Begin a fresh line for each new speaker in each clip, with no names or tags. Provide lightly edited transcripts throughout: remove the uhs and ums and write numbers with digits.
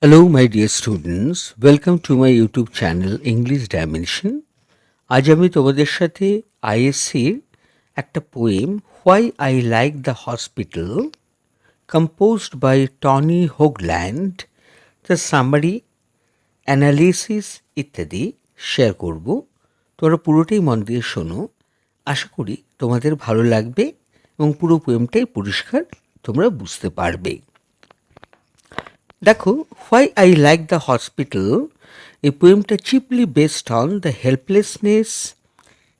Hello, my dear students. Welcome to my YouTube channel English Dimension. আজ আমি তোমাদের সাথে আইএসসির একটা poem why I like the hospital composed by Tony Hoagland the summary analysis ইত্যাদি share করব। তোমরা পুরোটাই মন দিয়ে শোনো। আশা করি তোমাদের ভালো লাগবে এবং পুরো পোয়েমটাই পরিষ্কার তোমরা বুঝতে পারবে। দেখো, why I like the hospital, এই পোয়েমটা chiefly based on the helplessness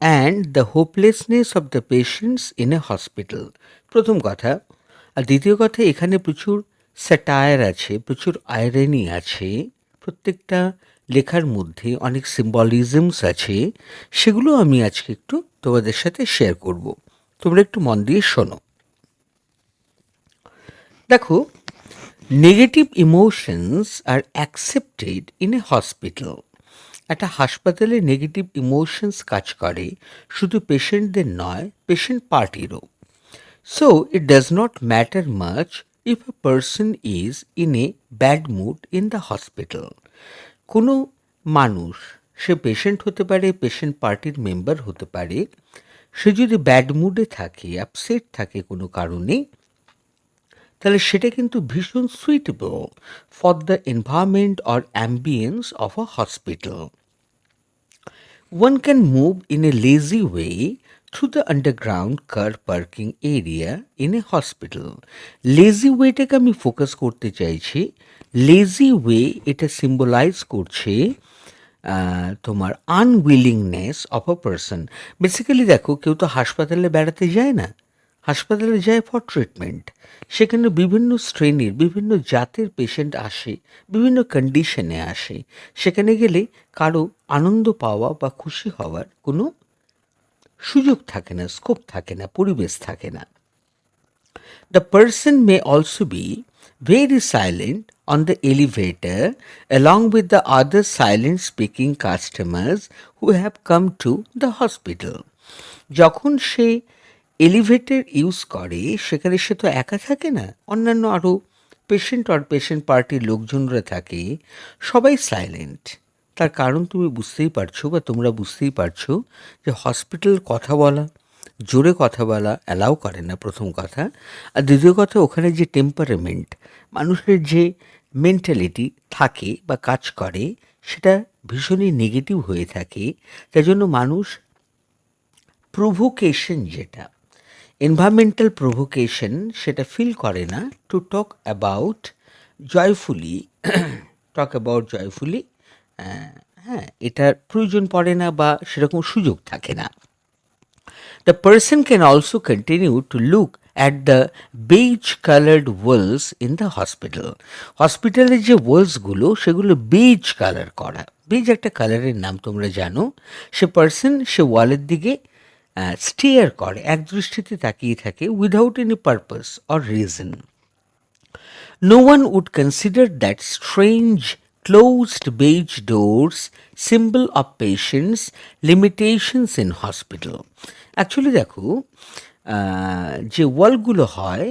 and the hopelessness of the patients in a hospital. প্রথম কথা। আর দ্বিতীয় কথা, এখানে প্রচুর স্যাটায়ার আছে, প্রচুর আয়রনি আছে, প্রত্যেকটা লেখার মধ্যে অনেক সিম্বলিজমস আছে, সেগুলো আমি আজকে একটু তোমাদের সাথে শেয়ার করব। তোমরা একটু মন দিয়ে শোনো। দেখো, negative emotions are accepted in a hospital. একটা হাসপাতালে নেগেটিভ ইমোশনস কাজ করে শুধু পেশেন্টদের নয়, পেশেন্ট পার্টিরও। So it does not matter much if a person is in a bad mood in the hospital. কোনো মানুষ, সে পেশেন্ট হতে পারে, পেশেন্ট পার্টির মেম্বার হতে পারে, সে যদি ব্যাড মুডে থাকে, আপসেট থাকে কোনো কারণে, তাহলে সেটা কিন্তু ভীষণ suitable for the environment or ambience of a hospital. One can move in a lazy way through the underground car parking area in a hospital. Lazy ওয়েটাকে আমি ফোকাস করতে চাইছি। লেজি ওয়ে এটা সিম্বলাইজ করছে তোমার unwillingness of a person. Basically দেখো, কেউ তো হাসপাতালে বেড়াতে যায় না, হাসপাতালে যায় ফর ট্রিটমেন্ট। সেখানে বিভিন্ন শ্রেণীর, বিভিন্ন জাতের পেশেন্ট আসে, বিভিন্ন কন্ডিশনে আসে। সেখানে গেলে কারো আনন্দ পাওয়া বা খুশি হওয়ার কোনো সুযোগ থাকে না, স্কোপ থাকে না, পরিবেশ থাকে না। The person may also be very silent on the elevator along with the other silent speaking customers who have come to the hospital. যখন সে এলিভেটর ইউজ করে, সেখানে সে তো একা থাকে না, অন্যান্য আরও পেশেন্ট আর পেশেন্ট পার্টির লোকজনরা থাকে, সবাই সাইলেন্ট। তার কারণ তুমি বুঝতেই পারছো, বা তোমরা বুঝতেই পারছো যে হসপিটাল কথা বলা, জোরে কথা বলা অ্যালাউ করে না, প্রথম কথা। আর দ্বিতীয় কথা, ওখানে যে টেম্পারামেন্ট, মানুষের যে মেন্টালিটি থাকে বা কাজ করে, সেটা ভীষণই নেগেটিভ হয়ে থাকে। তাই জন্য মানুষ প্রভোকেশন, যেটা এনভায়রনমেন্টাল প্রভোকেশন, সেটা ফিল করে না টু টক অ্যাবাউট জয়ফুলি। হ্যাঁ, এটার প্রয়োজন পড়ে না বা সেরকম সুযোগ থাকে না। The person can also continue to look at the beige-colored walls in the hospital. হসপিটালের যে ওয়ালসগুলো, সেগুলো বেজ কালার করা। বেজ একটা কালারের নাম, তোমরা জানো। সে পার্সন সে ওয়ালের দিকে স্টিয়ার করে, এক দৃষ্টিতে তাকিয়ে থাকে, without any purpose or reason. No one would consider that strange closed beige doors symbol of patients' limitations in hospital. Actually দেখো, যে ওয়ালগুলো হয়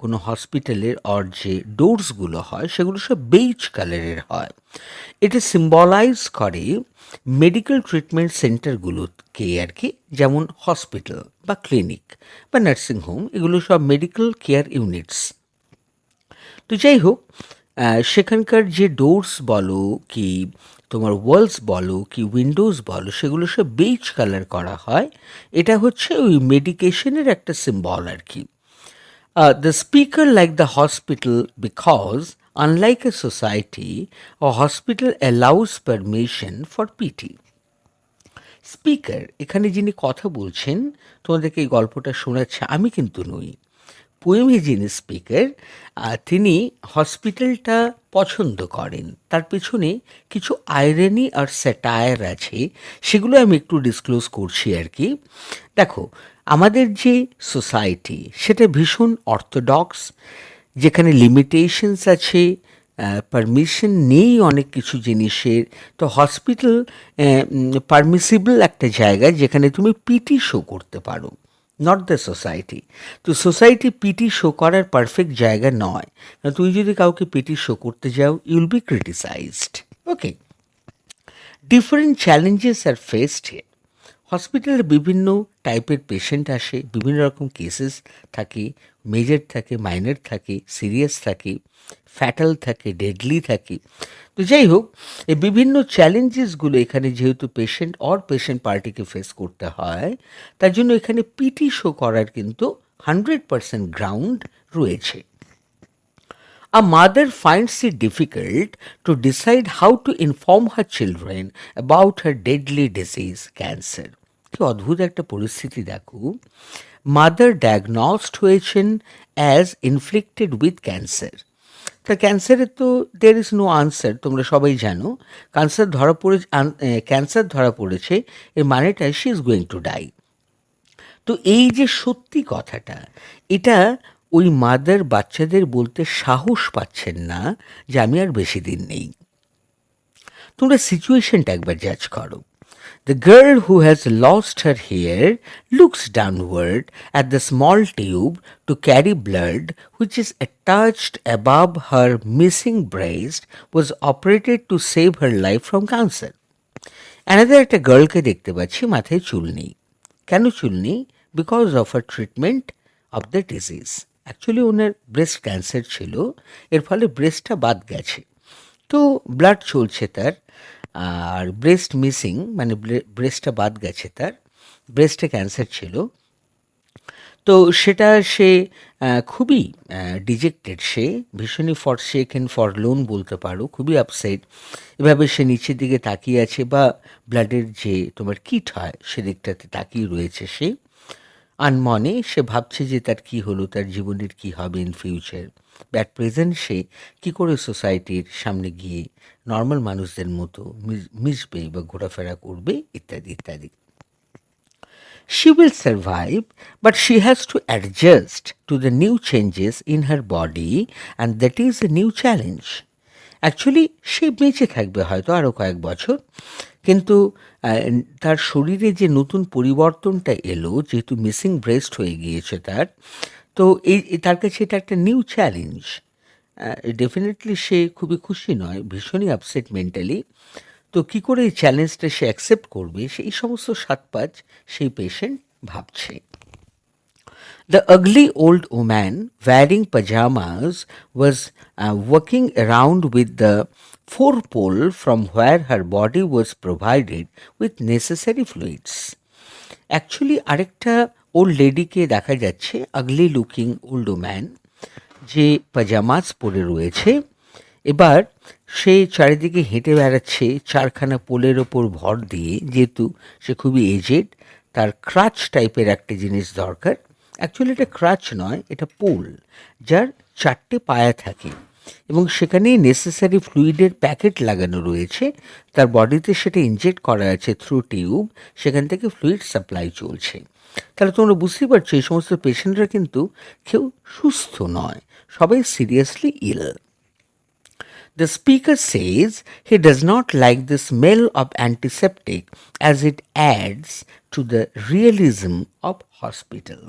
কোনো হসপিটালের, আর যে ডোরসগুলো হয়, সেগুলো সব বেইজ কালারের হয়। এটা সিম্বলাইজ করে মেডিকেল ট্রিটমেন্ট সেন্টারগুলোকে আর কি, যেমন হসপিটাল বা ক্লিনিক বা নার্সিংহোম, এগুলো সব মেডিকেল কেয়ার ইউনিটস। তো যাই হোক, সেখানকার যে ডোরস বলো কি তোমার ওয়ালস বলো কি উইন্ডোজ বলো, সেগুলো সব বেজ কালার করা হয়। এটা হচ্ছে ওই মেডিকেশনের একটা সিম্বল আর কি। The speaker like the hospital because unlike a society a hospital allows permission for পিটি। স্পিকার, এখানে যিনি কথা বলছেন, তোমাদেরকে এই গল্পটা শোনাচ্ছে, আমি কিন্তু নই, পোয়েমে যিনি স্পিকার, তিনি হসপিটালটা পছন্দ করেন। তার পেছনে কিছু আয়রনি আর স্যাটায়ার আছে, সেগুলো আমি একটু ডিসক্লোজ করছি আর কি। দেখো, আমাদের যে সোসাইটি, সেটা ভীষণ অর্থোডক্স, যেখানে লিমিটেশনস আছে, পারমিশন নেই অনেক কিছু জিনিসের। তো হসপিটাল পারমিসিবল একটা জায়গা, যেখানে তুমি পিটি শো করতে পারো। Not the society. তো সোসাইটি পিটি শো করার পারফেক্ট জায়গা নয়। তুই যদি কাউকে পিটি শো করতে যাও, you'll be criticised. Okay, different challenges are faced here. হসপিটালে বিভিন্ন টাইপের পেশেন্ট আসে, বিভিন্ন রকম কেসেস থাকে, মেজর থাকে, মাইনর থাকে, সিরিয়াস থাকে, ফ্যাটাল থাকে, ডেডলি থাকে। তো যাই হোক, এই বিভিন্ন চ্যালেঞ্জেসগুলো এখানে যেহেতু পেশেন্ট পেশেন্ট পার্টিকে ফেস করতে হয়, তার জন্য এখানে পিটি শো করার কিন্তু 100% গ্রাউন্ড রয়েছে। A mother finds it difficult to decide how to inform her children about her deadly disease, cancer. কি অদ্ভুত একটা পরিস্থিতি দেখো। মাদার ডায়াগনস্ট হয়েছেন অ্যাজ ইনফ্লিক্টেড উইথ ক্যান্সার। তা ক্যান্সারের তো দের ইজ নো আনসার, তোমরা সবাই জানো। ক্যান্সার ধরা পড়েছে, এর মানেটা she is going to die. তো এই যে সত্যি কথাটা, এটা ওই মাদার বাচ্চাদের বলতে সাহস পাচ্ছেন না যে আমি আর বেশি দিন নেই। তোমরা সিচুয়েশনটা একবার জাজ করো। The girl who has lost her hair looks downward at the small tube to carry blood which is attached above her missing breast was operated to save her life from cancer. Another একটা গার্লকে দেখতে পাচ্ছি, মাথায় চুল নেই। কেন চুল নেই? Because of আর treatment of the disease. Actually ওনার ব্রেস্ট ক্যান্সার ছিল, এর ফলে ব্রেস্টটা বাদ গেছে। তো ব্লাড চলছে তার, আর ব্রেস্ট মিসিং মানে ব্রেস্টটা বাদ গেছে তার, ব্রেস্টে ক্যান্সার ছিল। তো সেটা সে খুবই ডিজেক্টেড, সে ভীষণই শেক অ্যান্ড ফরলোন বলতে পারো, খুবই আপসেট। এভাবে সে নিচের দিকে তাকিয়ে আছে, বা ব্লাডের যে তোমার কিট হয় সেদিকটাতে তাকিয়ে রয়েছে সে। আনমনে সে ভাবছে যে তার কি হলো, তার জীবনের কি হবে ইন ফিউচার। অ্যাট প্রেজেন্ট সে কি করে সোসাইটির সামনে গিয়ে নর্মাল মানুষদের মতো মিশবে বা ঘোরাফেরা করবে, ইত্যাদি ইত্যাদি। She will survive, but she has to adjust to the new changes in her body, and that is a new challenge. Actually সে বেঁচে থাকবে হয়তো আরও কয়েক বছর, কিন্তু তার শরীরে যে নতুন পরিবর্তনটা এলো, যেহেতু মিসিং ব্রেস্ট হয়ে গিয়েছে তার, তো তার কাছে এটা একটা নিউ চ্যালেঞ্জ। ডেফিনেটলি সে খুবই খুশি নয়, ভীষণই আপসেট মেন্টালি। তো কী করে এই চ্যালেঞ্জটা সে অ্যাকসেপ্ট করবে, সেই সমস্ত সাতপাঁচ সেই পেশেন্ট ভাবছে। The ugly old woman wearing pajamas was walking around with the forepole from where her body was provided with necessary fluids. Actually আরেকটা ওল্ড লেডিকে দেখা যাচ্ছে, আগলি লুকিং ওল্ড ওম্যান, যে পাজামাস পরে রয়েছে। এবার সে চারিদিকে হেঁটে বেড়াচ্ছে চারখানা পোলের ওপর ভর দিয়ে, যেহেতু সে খুবই এজেড, তার ক্রাচ টাইপের একটা জিনিস দরকার। অ্যাকচুয়ালি এটা ক্রাচ নয়, এটা পোল, যার চারটে পায়া থাকে এবং সেখানে নেসেসারি ফ্লুইডের প্যাকেট লাগানো রয়েছে। তার বডিতে সেটা ইনজেক্ট করা আছে থ্রু টিউব, সেখান থেকে ফ্লুইড সাপ্লাই চলছে। তাহলে তোমরা বুঝতেই পারছো এই সমস্ত পেশেন্টরা কিন্তু কেউ সুস্থ নয়, সবাই seriously ill. The speaker says he does not like the smell of antiseptic as it adds to the realism of hospital.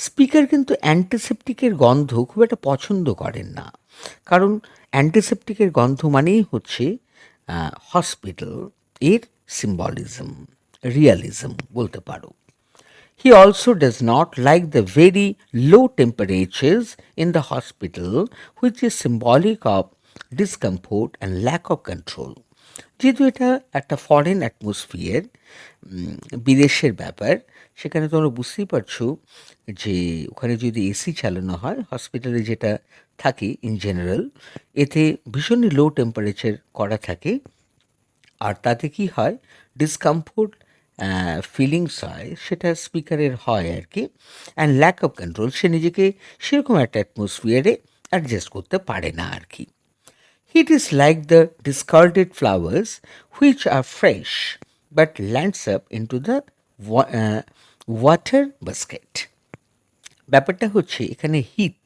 Speaker কিন্তু অ্যান্টিসেপটিকের গন্ধ খুব একটা পছন্দ করেন না, কারণ অ্যান্টিসেপটিকের গন্ধ মানেই হচ্ছে হসপিটাল এর সিম্বলিজম, রিয়ালিজম বলতে পারো। He also does not like the very low temperatures in the hospital, which is symbolic of discomfort and lack of control. যেহেতু এটা একটা ফরেন অ্যাটমসফিয়ার, বিদেশের ব্যাপার, সেখানে তোমরা বুঝতেই পারছো যে ওখানে যদি এসি চালানো হয়, হসপিটালে যেটা থাকে ইন জেনারেল, এতে ভীষণই লো টেম্পারেচার করা থাকে, আর তাতে কি হয়, ডিসকমফোর্ট ফিলিংস হয়, সেটা স্পিকারের হয় আর কি। অ্যান্ড ল্যাক অফ কন্ট্রোল, সে নিজেকে সেরকম একটা অ্যাটমসফিয়ারে অ্যাডজাস্ট করতে পারে না আর কি। It is like the discarded flowers which are fresh but lands up into the water basket. ব্যাপারটা হচ্ছে এখানে হিট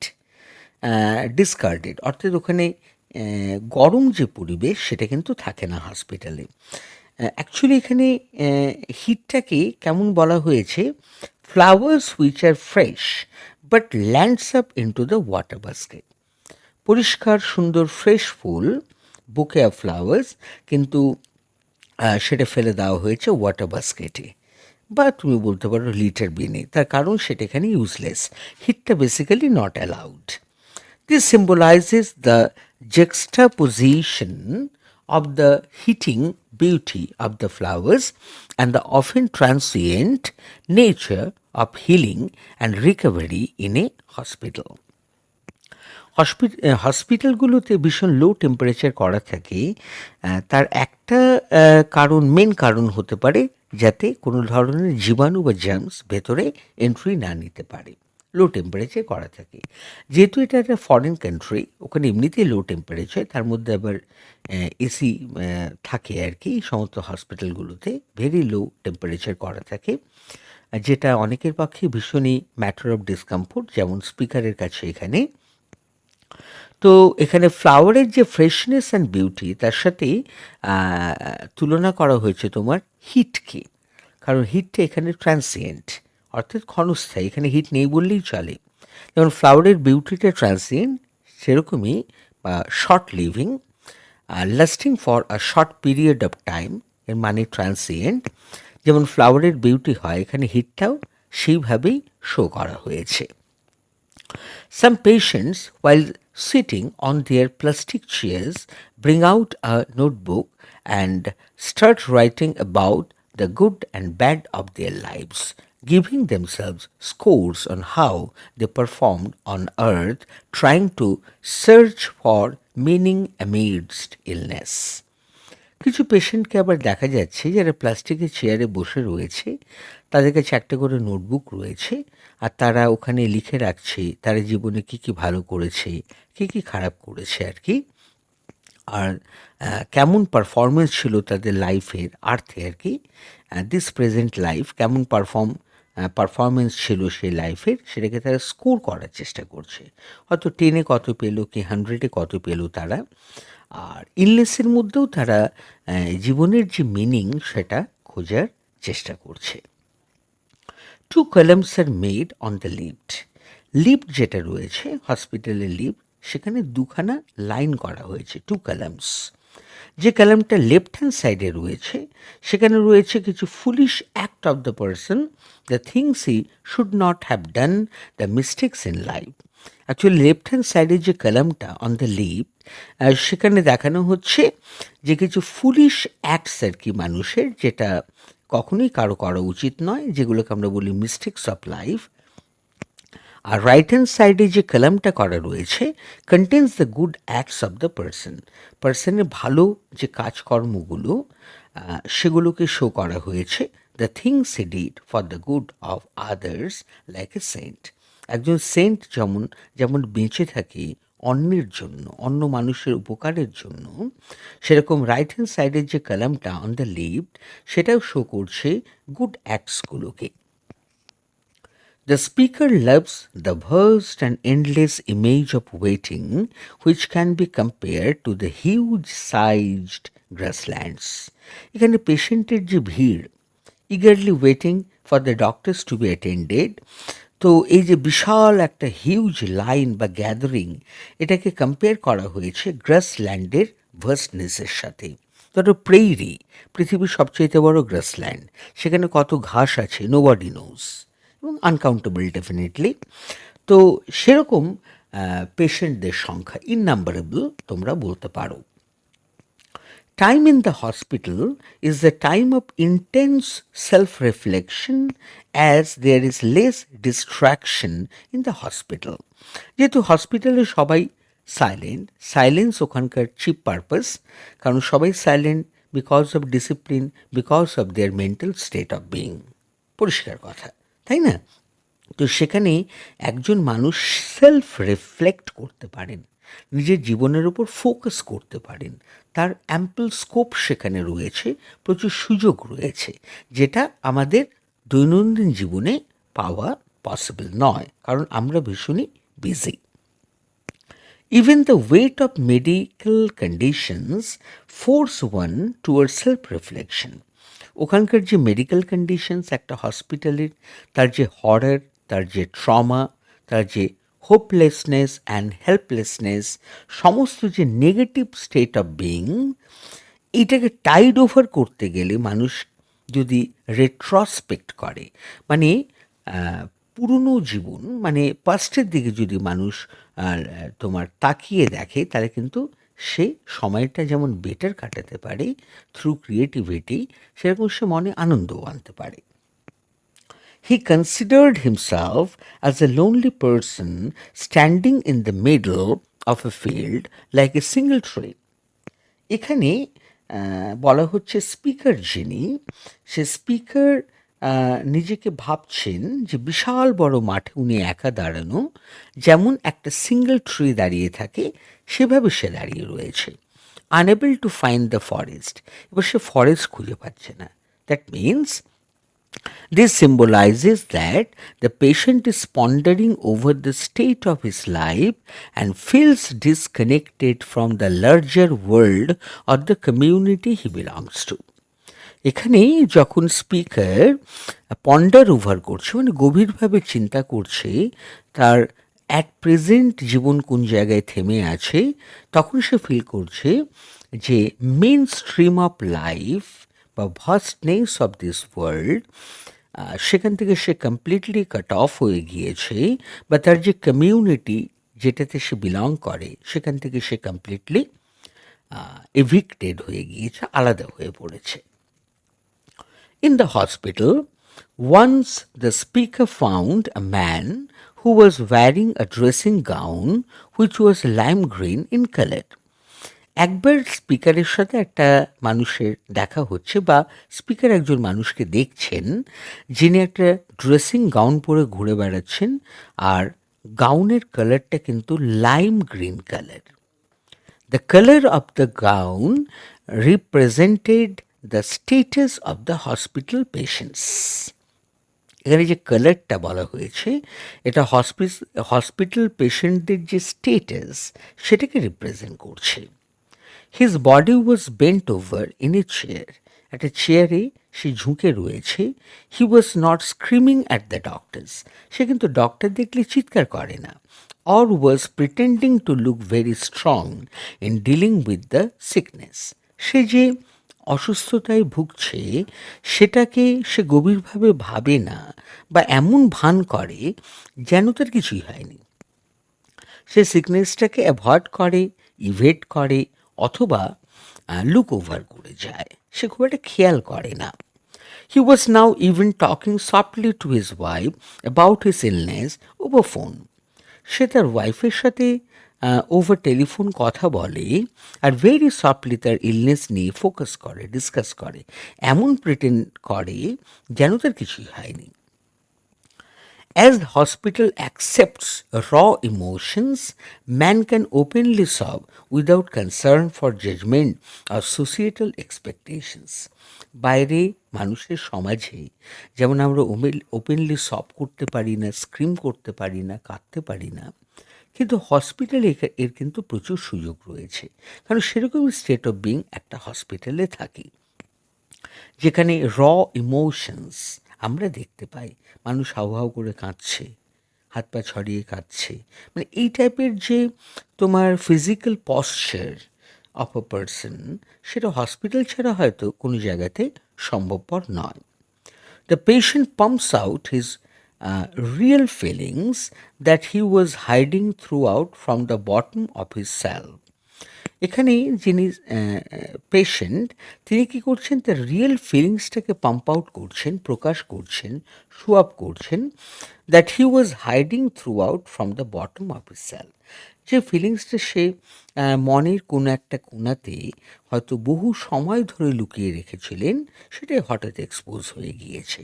ডিসকার্ডেড, অর্থাৎ ওখানে গরম যে পরিবেশ সেটা কিন্তু থাকে না হসপিটালে। অ্যাকচুয়ালি এখানে হিটটাকে কেমন বলা হয়েছে, flowers which are fresh but lands up into the water basket. পরিষ্কার সুন্দর ফ্রেশ ফুল, বুকে অফ ফ্লাওয়ার্স, কিন্তু সেটা ফেলে দেওয়া হয়েছে ওয়াটার বাস্কেটে, বা তুমি বলতে পারো লিটার বিনে। তার কারণ সেটা এখানে ইউজলেস, হিটটা basically not allowed. This symbolizes the juxtaposition of the heating beauty of the flowers and the often transient nature of healing and recovery in a hospital. হসপিটালগুলোতে ভীষণ লো টেম্পারেচার করা থাকে, তার একটা মেন কারণ হতে পারে যাতে কোনো ধরনের জীবাণু বা জার্মস ভেতরে এন্ট্রি না নিতে পারে। লো টেম্পারেচার করা থাকে, যেহেতু এটা একটা ফরেন কান্ট্রি, ওখানে এমনিতেই লো টেম্পারেচার, তার মধ্যে আবার এসি থাকে আর কি। সমস্ত হসপিটালগুলোতে ভেরি লো টেম্পারেচার করা থাকে, যেটা অনেকের পক্ষে ভীষণই ম্যাটার অফ ডিসকমফোর্ট, যেমন স্পিকারের কাছে এখানে। তো এখানে ফ্লাওয়ারের যে ফ্রেশনেস অ্যান্ড বিউটি, তার সাথে তুলনা করা হয়েছে তোমার হিটকে, কারণ হিটটা এখানে ট্রান্সিয়েন্ট, অর্থাৎ ক্ষণস্থায়ী, এখানে হিট নেই বললেই চলে। যেমন ফ্লাওয়ারের বিউটিটা ট্রান্সিয়েন্ট, সেরকমই short living, lasting for a short period of time, এর মানে ট্রান্সিয়েন্ট। যেমন ফ্লাওয়ারের বিউটি হয়, এখানে হিটটাও সেইভাবেই শো করা হয়েছে। Some patients, while sitting on their plastic chairs, bring out a notebook and start writing about the good and bad of their lives, giving themselves scores on how they performed on earth, trying to search for meaning amidst illness. কিছু পেশেন্টকে আবার দেখা যাচ্ছে যারা প্লাস্টিকের চেয়ারে বসে রয়েছে, তাদের কাছে একটা করে নোটবুক রয়েছে, আর তারা ওখানে লিখে রাখছে তারা জীবনে কী কী ভালো করেছে, কী কী খারাপ করেছে আর কি, আর কেমন পারফরমেন্স ছিল তাদের লাইফের আর্থে আর কি, দিস প্রেজেন্ট লাইফ কেমন পারফরমেন্স ছিল সেই লাইফের, সেটাকে তারা স্কোর করার চেষ্টা করছে। হয়তো 10-এ কত পেলো, কি 100-এ কত পেলো তারা। আর ইলনেসের মধ্যেও তারা জীবনের যে মিনিং সেটা খোঁজার চেষ্টা করছে। 2 columns are made on the lift. Lift যেটা রয়েছে, হসপিটালের লিফট, সেখানে দুখানা লাইন করা হয়েছে, 2 columns। যে কলামটা লেফট হ্যান্ড সাইডে রয়েছে, সেখানে রয়েছে কিছু foolish act of the person, the things he should not have done, the mistakes in life. Actually left hand সাইডের যে কলামটা অন দ্য লিফট, সেখানে দেখানো হচ্ছে যে কিছু ফুলিশ অ্যাক্টস আর কি মানুষের, যেটা কখনোই কারো করা উচিত নয়, যেগুলোকে আমরা বলি মিস্টেকস অফ লাইফ। আর রাইট হ্যান্ড সাইডে যে কলামটা করা রয়েছে, contains the good acts of the পার্সনের ভালো যে কাজকর্মগুলো, সেগুলোকে শো করা হয়েছে। The things he did for the good of others, like a saint. একজন সেন্ট যেমন বেঁচে থাকে অন্যের জন্য, অন্য মানুষের উপকারের জন্য, সেরকম রাইট হ্যান্ড সাইডের যে কলামটা অন দ্য লেফট, সেটাও শো করছে good অ্যাক্টসগুলোকে। The speaker loves the vast and endless image of waiting, which can be compared to the huge-sized grasslands. এখানে পেশেন্টের যে ভিড়, eagerly waiting for the doctors to be attended, তো এই যে বিশাল একটা হিউজ লাইন বা গ্যাদারিং, এটাকে কম্পেয়ার করা হয়েছে গ্রাসল্যান্ডের ভার্স্টনেসের সাথে। ধরো প্রেইরি, পৃথিবীর সবচেয়ে বড় গ্রাসল্যান্ড, সেখানে কত ঘাস আছে নোবডি নোজ, এবং আনকাউন্টেবল ডেফিনেটলি। তো সেরকম পেশেন্টদের সংখ্যা ইননাম্বারেবল তোমরা বলতে পারো। Time in the hospital is the time of intense self-reflection, as there is less distraction in the hospital. যেহেতু হসপিটালে সবাই সাইলেন্স ওখানকার চিপ পারপাস, কারণ সবাই silent because of discipline, because of their mental state of being. পরিষ্কার কথা, তাই না? তো সেখানে একজন মানুষ সেলফ রিফ্লেক্ট করতে পারেন, নিজের জীবনের উপর ফোকাস করতে পারেন, তার অ্যাম্পল স্কোপ সেখানে রয়েছে, প্রচুর সুযোগ রয়েছে, যেটা আমাদের দৈনন্দিন জীবনে পাওয়া পসিবল নয়, কারণ আমরা ভীষণই busy. Even the weight of medical conditions force one towards self-reflection. ওখানকার যে মেডিকেল কন্ডিশনস একটা হসপিটালের, তার যে হরর, তার যে ট্রমা, তার যে হোপলেসনেস অ্যান্ড হেল্পলেসনেস, সমস্ত যে নেগেটিভ স্টেট অফ বিইং, এইটাকে টাইড ওভার করতে গেলে মানুষ যদি রেট্রসপেক্ট করে, মানে আহ, পুরনো জীবন, মানে পাস্টের দিকে যদি মানুষ তোমার তাকিয়ে দেখে, তাহলে কিন্তু সে সময়টা যেমন বেটার কাটাতে পারে থ্রু ক্রিয়েটিভিটি, সেরকম সে মনে আনন্দও আনতে পারে। He considered himself as a lonely person standing in the middle of a field like a single tree. এখানে বলা হচ্ছে স্পিকার যিনি, সে স্পিকার নিজেকে ভাবছেন যে বিশাল বড় মাঠে উনি একা দাঁড়ানো, যেমন একটা সিঙ্গেল ট্রি দাঁড়িয়ে থাকে সেভাবে সে দাঁড়িয়ে রয়েছে। Unable to find the forest, এবার সে ফরেস্ট খুঁজে পাচ্ছে না। That means this symbolizes that the patient is pondering over the state of his life and feels disconnected from the larger world or the community he belongs to. এখানে যখন speaker ponder over করছে, মানে গভীরভাবে চিন্তা করছে তার at present জীবন কোন জায়গায় থেমে আছে, তখন সে ফিল করছে যে মেন স্ট্রিম অফ লাইফ বা ভাস্টনেস অফ দিস ওয়ার্ল্ড, সেখান থেকে সে কমপ্লিটলি কাট অফ হয়ে গিয়েছে, বা তার যে কমিউনিটি যেটাতে সে বিলং করে সেখান থেকে সে কমপ্লিটলি এভিক্টেড হয়ে গিয়েছে, আলাদা হয়ে পড়েছে। In the hospital, once the speaker found a man who was wearing a dressing gown which was lime green in color. একবার স্পিকারের সাথে একটা মানুষের দেখা হচ্ছে, বা স্পিকার একজন মানুষকে দেখছেন যিনি একটা ড্রেসিং গাউন পরে ঘুরে বেড়াচ্ছেন, আর গাউনের কালারটা কিন্তু lime green colour. The color of the gown represented the status of the hospital patients. এখানে যে কালারটা বলা হয়েছে, এটা হসপিটাল পেশেন্টদের যে স্টেটাস সেটাকে রিপ্রেজেন্ট করছে। His body was bent over in a chair, একটা চেয়ারে সে ঝুঁকে রয়েছে। He was not screaming at the doctors, সে কিন্তু ডক্টর দেখলে চিৎকার করে না। Or was pretending to look very strong in dealing with the sickness, সে যে অসুস্থতায় ভুগছে সেটাকে সে গভীরভাবে ভাবে না, বা এমন ভান করে যেন তার কিছুই হয়নি। সে সিকনেসটাকে অ্যাভয়েড করে, ইভেট করে, অথবা লুক ওভার করে যায়, সে খুব একটা খেয়াল করে না। He was now even talking softly to his wife about his illness over phone, সে তার ওয়াইফের সাথে ওভার টেলিফোন কথা বলে, আর ভেরি সফটলি তার ইলনেস নিয়ে ফোকাস করে, ডিসকাস করে, এমন প্রিটেন্ড করে যেন তার কিছুই হয়নি। As the hospital accepts raw emotions, man can openly sob without concern for judgment or societal expectations. বাইরে মানুষের সমাজে যেমন আমরা ওপেনলি সব করতে পারি না, স্ক্রিম করতে পারি না, কাঁদতে পারি না, কিন্তু হসপিটালে এর কিন্তু প্রচুর সুযোগ রয়েছে, কারণ সেরকমই স্টেট অফ বিং একটা হসপিটালে থাকি, যেখানে ইমোশনস আমরা দেখতে পাই। মানুষ হাউ করে কাঁদছে, হাত পা ছড়িয়ে কাঁদছে, মানে এই টাইপের যে তোমার physical posture of a person, সেটা হসপিটাল ছাড়া হয়তো কোনো জায়গাতে সম্ভবপর নয়। The patient pumps out his real feelings that he was hiding throughout from the bottom of his cell. এখানে যিনি পেশেন্ট, তিনি কী করছেন, তার রিয়েল ফিলিংসটাকে পাম্প আউট করছেন, প্রকাশ করছেন, শো আপ করছেন, that he was hiding throughout from the bottom of his cell, যে ফিলিংসটা সে মনের কোনো একটা কোণাতে হয়তো বহু সময় ধরে লুকিয়ে রেখেছিলেন, সেটাই হঠাৎ এক্সপোজ হয়ে গিয়েছে।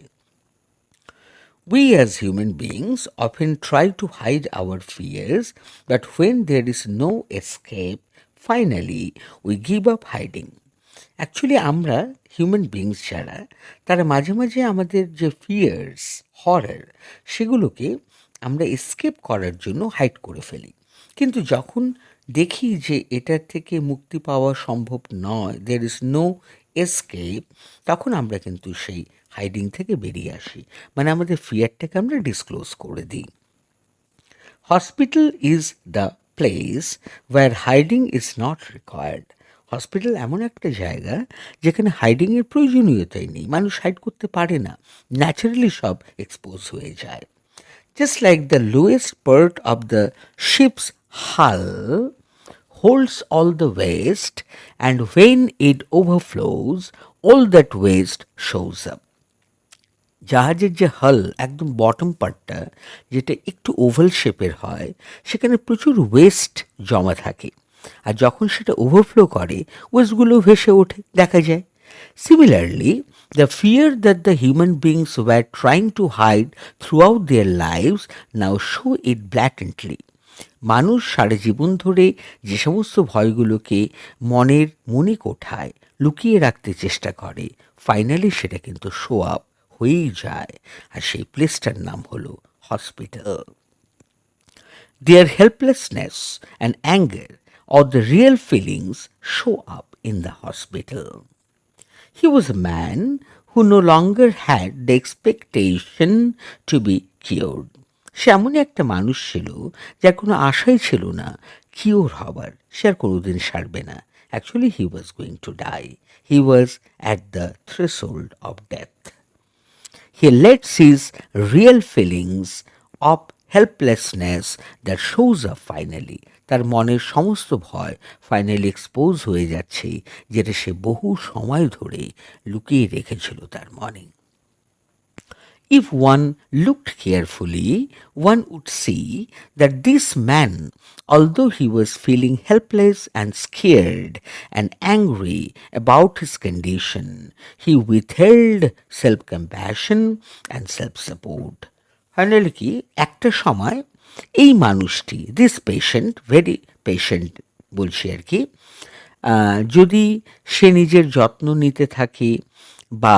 We as human beings often try to hide our fears, but when there is no escape, finally we give up hiding. Actually আমরা হিউম্যান বিংস যারা, তারা মাঝে মাঝে আমাদের যে ফিয়ার্স, হরর, সেগুলোকে আমরা এসকেপ করার জন্য হাইড করে ফেলি। কিন্তু যখন দেখি যে এটার থেকে মুক্তি পাওয়া সম্ভব নয়, there is no এসকেপ, তখন আমরা কিন্তু সেই হাইডিং থেকে বেরিয়ে আসি, মানে আমাদের ফিয়ারটাকে আমরা ডিসক্লোজ করে দিই। Hospital is the place where hiding is not required. Hospital এমন একটা জায়গা যেখানে হাইডিংয়ের প্রয়োজনীয়তাই নেই, মানুষ হাইড করতে পারে না, ন্যাচারালি সব এক্সপোজ হয়ে যায়। Just like the lowest part of the ship's hull holds all the waste, and when it overflows, all that waste shows up. জাহাজের যে হাল, একদম বটম পার্টটা, যেটা একটু ওভাল শেপের হয়, সেখানে প্রচুর ওয়েস্ট জমা থাকে, আর যখন সেটা ওভারফ্লো করে ওয়েস্টগুলো ভেসে ওঠে দেখা যায়। Similarly, the fear that the human beings were trying to hide throughout their lives now show it blatantly. মানুষ সারা জীবন ধরে যে সমস্ত ভয়গুলোকে মনের মণিকোঠায় লুকিয়ে রাখতে চেষ্টা করে, ফাইনালি সেটা কিন্তু শো আপ হয়েই যায়, আর সেই প্লেসটার নাম হলো hospital. Their helplessness and anger or the real feelings show up in the hospital. He was a man who no longer had the expectation to be cured. সে এমনই একটা মানুষ ছিল যার কোনো আশাই ছিল না কিওর হবার, সে আর কোনোদিন সারবে না। Actually he was going to die, he was at the threshold of death. He lets his real feelings of helplessness that shows up finally. তার মনের সমস্ত ভয় ফাইনালি এক্সপোজ হয়ে যাচ্ছে, যেটা সে বহু সময় ধরে লুকিয়ে রেখেছিল তার মনে। If one looked carefully, one would see that this man, although he was feeling helpless and scared and angry about his condition, he withheld self-compassion and self-support. Finally কি, একটা সময় এই মানুষটি, দিস পেশেন্ট, ভেরি পেশেন্ট বলছি আর কি, যদি সে নিজের যত্ন নিতে থাকে বা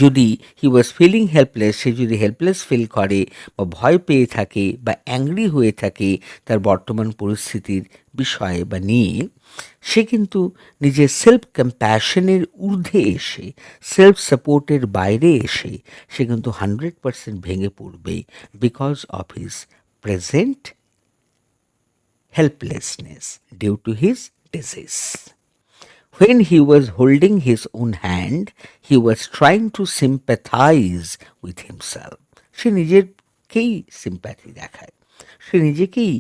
যদি হি ওয়াজ ফিলিং হেল্পলেস, সে যদি হেল্পলেস ফিল করে বা ভয় পেয়ে থাকে বা অ্যাংরি হয়ে থাকে তার বর্তমান পরিস্থিতির বিষয়ে বা নিয়ে, সে কিন্তু নিজের সেলফ কম্প্যাশনের ঊর্ধ্বে এসে, সেলফ সাপোর্টের বাইরে এসে সে কিন্তু 100% ভেঙে পড়বে, because of his present helplessness due to his disease. When he was holding his own hand, he was trying to sympathize with himself. সে নিজেকেই সিম্প্যাথি দেখায়, সে নিজেকেই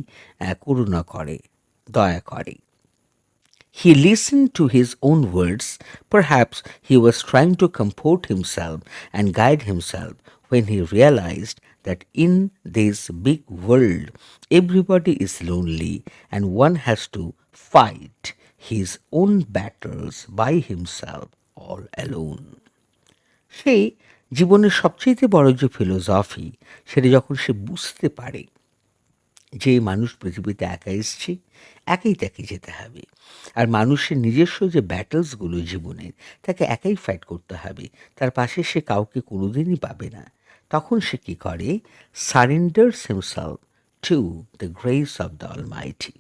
করুণা করে, দয়া করে। He listened to his own words. Perhaps he was trying to comfort himself and guide himself when he realized that in this big world, everybody is lonely and one has to fight his own battles by himself all alone. সেই জীবনের সবচেয়ে বড় যে philosophy, সেটা যখন সে বুঝতে পারে যে মানুষ পৃথিবীতে একা এসছে, একাই তাকে যেতে হবে, আর মানুষের নিজস্ব যে ব্যাটলসগুলো জীবনের, তাকে একাই ফাইট করতে হবে, তার পাশে সে কাউকে কোনোদিনই পাবে না, তখন সে কী করে, surrenders himself to the grace of the almighty.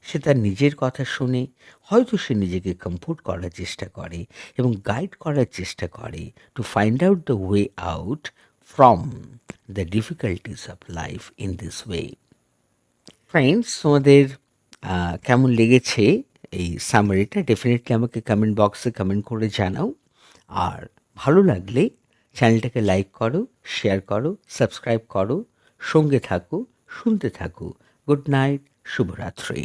সে তার নিজের কথা শুনে হয়তো সে নিজেকে কমফোর্ট করার চেষ্টা করে এবং গাইড করার চেষ্টা করে to find out the way out from the difficulties of life in this way. Friends, তোমাদের কেমন লেগেছে এই সামারিটা ডেফিনেটলি আমাকে কমেন্ট বক্সে কমেন্ট করে জানাও, আর ভালো লাগলে চ্যানেলটাকে লাইক করো, শেয়ার করো, সাবস্ক্রাইব করো, সঙ্গে থাকো, শুনতে থাকো। গুড নাইট, শুভরাত্রি।